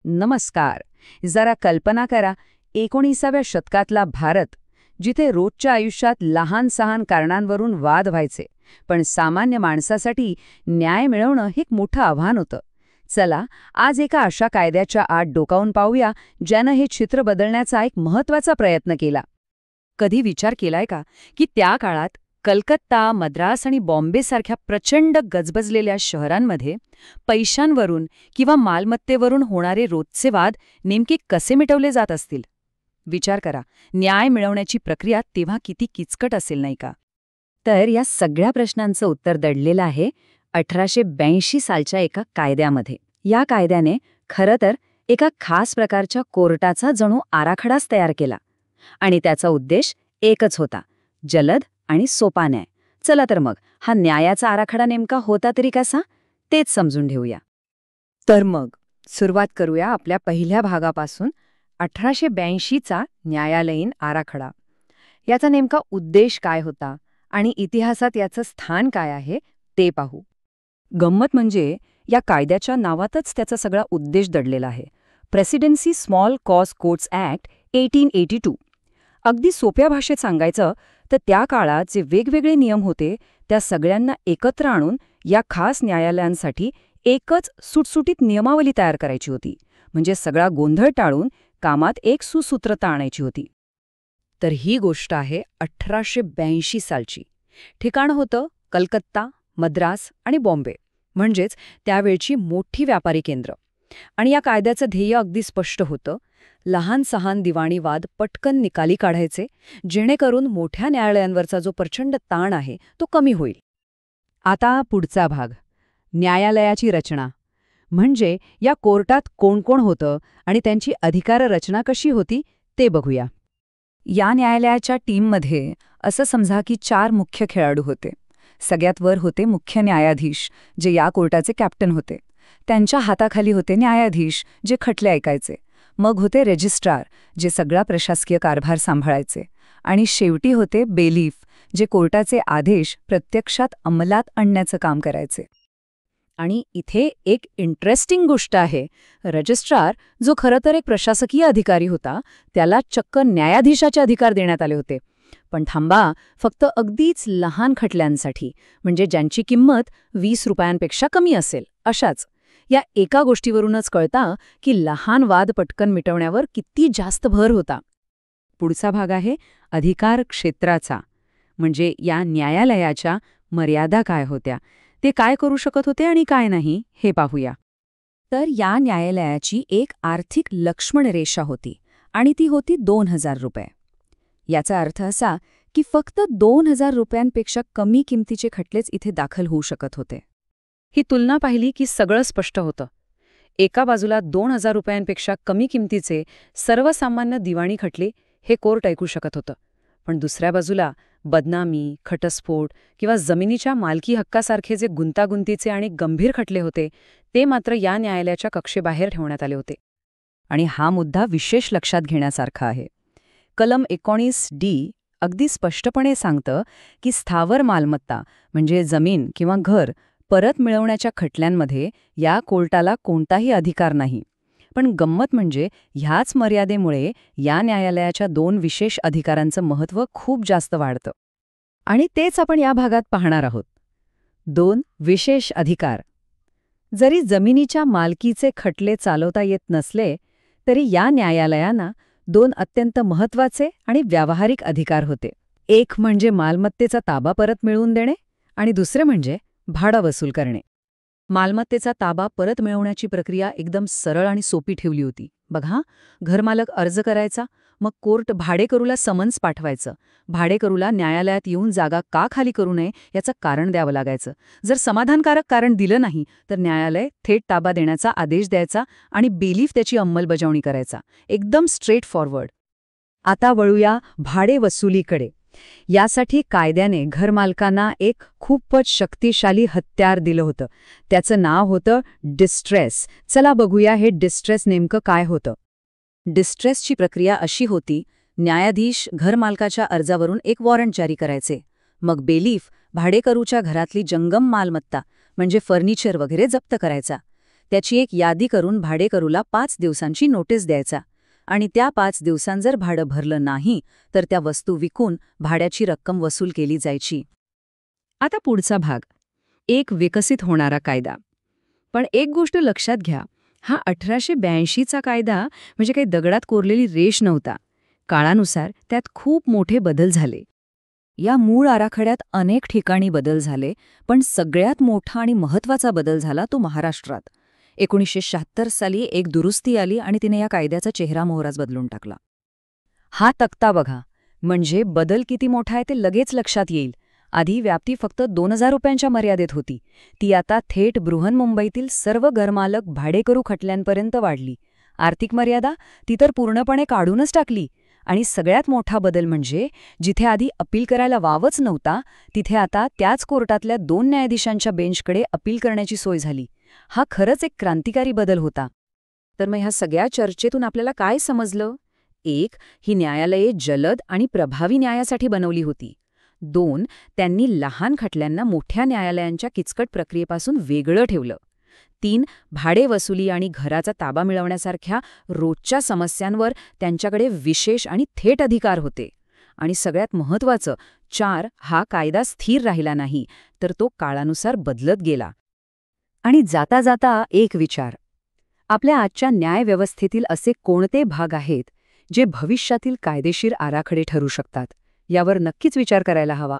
नमस्कार. जरा कल्पना करा, 19व्या शतकातला भारत, जिथे रोजच्या आयुष्यात लहान सहान कारणांवरून वाद व्हायचे, पण सामान्य माणसासाठी न्याय मिळवणं हे एक मोठं आव्हान होतं. चला, आज एका अशा कायद्याच्या आत डोकावून पाहूया, ज्यानं हे चित्र बदलण्याचा एक महत्त्वाचा प्रयत्न केला. कधी विचार केलाय का की त्या काळात कलकत्ता, मद्रास आणि बॉम्बेसारख्या प्रचंड गजबजलेल्या शहरांमध्ये पैशांवरून किंवा मालमत्तेवरून होणारे रोजचे वाद नेमके कसे मिटवले जात असतील? विचार करा, न्याय मिळवण्याची प्रक्रिया तेव्हा किती किचकट असेल, नाही का? तर या सगळ्या प्रश्नांचं उत्तर दडलेलं आहे 1882 सालच्या एका कायद्यामध्ये. या कायद्याने खरं तर एका खास प्रकारच्या कोर्टाचा जणू आराखडाच तयार केला, आणि त्याचा उद्देश एकच होता: जलद आणि सोपा न्याय. चला तर मग हा न्यायाचा आराखडा नेमका होता तरी कसा, तेच समजून घेऊया. तर मग सुरुवात करूया आपल्या पहिल्या भागापासून, 1882चा न्यायालयीन आराखडा. याचा नेमका उद्देश काय होता आणि इतिहासात याचं स्थान काय आहे ते पाहू. गंमत म्हणजे या कायद्याच्या नावातच त्याचा सगळा उद्देश दडलेला आहे: presidency small cause courts act 1882. अगदी सोप्या भाषेत सांगायचं तर त्या काळात जे वेगवेगळे नियम होते त्या सगळ्यांना एकत्र आणून या खास न्यायालयांसाठी एकच सुटसुटीत नियमावली तयार करायची होती. म्हणजे सगळा गोंधळ टाळून कामात एक सुसूत्रता आणायची होती. तर ही गोष्ट आहे 1882 सालची. ठिकाण होतं कलकत्ता, मद्रास आणि बॉम्बे, म्हणजेच त्यावेळची मोठी व्यापारी केंद्र. आणि या कायद्याचं ध्येय अगदी स्पष्ट होतं: लहान सहान दिवाणी वाद पटकन निकाली काढायचे, जेणेकरून मोठ्या न्यायालयांवरचा जो प्रचंड ताण आहे तो कमी होईल. आता पुढचा भाग, न्यायालयाची रचना. म्हणजे या कोर्टात कोण कोण होतं आणि त्यांची अधिकाररचना कशी होती ते बघूया. या न्यायालयाच्या टीममध्ये असं समजा की 4 मुख्य खेळाडू होते. सगळ्यात वर होते मुख्य न्यायाधीश, जे या कोर्टाचे कॅप्टन होते. त्यांच्या हाताखाली होते न्यायाधीश, जे खटले ऐकायचे. मग होते रजिस्ट्रार, जे सगळा प्रशासकीय कारभार सांभाळायचे. आणि शेवटी होते बेलीफ, जे कोर्टाचे आदेश प्रत्यक्षात अंमलात आणण्याचं काम करायचे. आणि इथे एक इंटरेस्टिंग गोष्ट आहे: रजिस्ट्रार, जो खरं तर एक प्रशासकीय अधिकारी होता, त्याला चक्क न्यायाधीशाचे अधिकार देण्यात आले होते. पण थांबा, फक्त अगदीच लहान खटल्यांसाठी, म्हणजे ज्यांची किंमत 20 रुपयांपेक्षा कमी असेल अशाच. या एका गोष्टीवरूनच कळतं की लहान वाद पटकन मिटवण्यावर किती जास्त भर होता. पुढचा भाग आहे अधिकार क्षेत्राचा. म्हणजे या न्यायालयाच्या मर्यादा काय होत्या, ते काय करू शकत होते आणि काय नाही हे पाहूया. तर या न्यायालयाची एक आर्थिक लक्ष्मण रेषा होती, आणि ती होती 2000 रुपये. याचा अर्थ असा की फक्त 2000 रुपयांपेक्षा कमी किमतीचे खटलेच इथे दाखल होऊ शकत होते. ही तुलना पाहिली की सगळं स्पष्ट होतं. एका बाजूला 2000 रुपयांपेक्षा कमी किमतीचे सर्वसामान्य दिवाणी खटले हे कोर्ट ऐकू शकत होतं, पण दुसऱ्या बाजूला बदनामी, घटस्फोट किंवा जमिनीच्या मालकी हक्कासारखे जे गुंतागुंतीचे आणि गंभीर खटले होते, ते मात्र या न्यायालयाच्या कक्षेबाहेर ठेवण्यात आले होते. आणि हा मुद्दा विशेष लक्षात घेण्यासारखा आहे. कलम 19D अगदी स्पष्टपणे सांगतं की स्थावर मालमत्ता, म्हणजे जमीन किंवा घर, परत मिळवण्याच्या खटल्यांमध्ये या कोर्टाला कोणताही अधिकार नाही. पण गंमत म्हणजे ह्याच मर्यादेमुळे या न्यायालयाच्या 2 विशेष अधिकारांचं महत्त्व खूप जास्त वाढतं. आणि तेच आपण या भागात पाहणार आहोत. 2 विशेष अधिकार. जरी जमिनीच्या मालकीचे खटले चालवता येत नसले, तरी या न्यायालयांना 2 अत्यंत महत्त्वाचे आणि व्यावहारिक अधिकार होते. एक म्हणजे मालमत्तेचा ताबा परत मिळवून देणे, आणि दुसरे म्हणजे भाडं वसूल करणे. मालमत्तेचा ताबा परत मिळवण्याची प्रक्रिया एकदम सरळ आणि सोपी ठेवली होती. बघा, घरमालक अर्ज करायचा, मग कोर्ट भाडेकरूला समन्स पाठवायचं. भाडेकरूला न्यायालयात येऊन जागा का खाली करू नये याचं कारण द्यावं लागायचं. जर समाधानकारक कारण दिलं नाही तर न्यायालय थेट ताबा देण्याचा आदेश द्यायचा आणि बेलीफ त्याची अंमलबजावणी करायचा. एकदम स्ट्रेट फॉरवर्ड. आता वळूया भाडे वसुलीकडे. यासाठी कायद्याने घरमालकांना एक खूपच शक्तिशाली हत्यार दिलं होतं. त्याचं नाव होतं डिस्ट्रेस. चला बघूया हे डिस्ट्रेस नेमकं काय होतं. डिस्ट्रेसची प्रक्रिया अशी होती: न्यायाधीश घरमालकाच्या अर्जावरून एक वॉरंट जारी करायचे. मग बेलीफ भाडेकरूच्या घरातली जंगम मालमत्ता, म्हणजे फर्निचर वगैरे जप्त करायचा. त्याची एक यादी करून भाडेकरूला 5 दिवसांची नोटीस द्यायचा आणि त्या 5 दिवसांत जर भाडं भरलं नाही तर त्या वस्तू विकून भाड्याची रक्कम वसूल केली जायची. आता पुढचा भाग, एक विकसित होणारा कायदा. पण एक गोष्ट लक्षात घ्या, हा 1882चा कायदा म्हणजे काही दगडात कोरलेली रेष नव्हता. काळानुसार त्यात खूप मोठे बदल झाले. या मूळ आराखड्यात अनेक ठिकाणी बदल झाले, पण सगळ्यात मोठा आणि महत्त्वाचा बदल झाला तो महाराष्ट्रात. 1976 साली एक दुरुस्ती आली आणि तिने या कायद्याचा चेहरा मोहराच बदलून टाकला. हा तक्ता बघा, म्हणजे बदल किती मोठा आहे ते लगेच लक्षात येईल. आधी व्याप्ती फक्त 2000 रुपयांच्या मर्यादेत होती. ती आता थेट बृहन्मुंबईतील सर्व घरमालक भाडेकरू खटल्यांपर्यंत वाढली. आर्थिक मर्यादा ती तर पूर्णपणे काढूनच टाकली. आणि सगळ्यात मोठा बदल म्हणजे जिथे आधी अपील करायला वावच नव्हता, तिथे आता त्याच कोर्टातल्या 2 न्यायाधीशांच्या बेंचकडे अपील करण्याची सोय झाली. हा खरंच एक क्रांतिकारी बदल होता. तर मग ह्या सगळ्या चर्चेतून आपल्याला काय समजलं? 1. ही न्यायालये जलद आणि प्रभावी न्यायासाठी बनवली होती. 2. त्यांनी लहान खटल्यांना मोठ्या न्यायालयांच्या किचकट प्रक्रियेपासून वेगळं ठेवलं. 3. भाडे वसुली आणि घराचा ताबा मिळवण्यासारख्या रोजच्या समस्यांवर त्यांच्याकडे विशेष आणि थेट अधिकार होते. आणि सगळ्यात महत्त्वाचं, 4. हा कायदा स्थिर राहिला नाही, तर तो काळानुसार बदलत गेला. आणि जाता जाता एक विचार, आपल्या आजच्या न्यायव्यवस्थेतील असे कोणते भाग आहेत जे भविष्यातील कायदेशीर आराखडे ठरू शकतात, यावर नक्कीच विचार करायला हवा.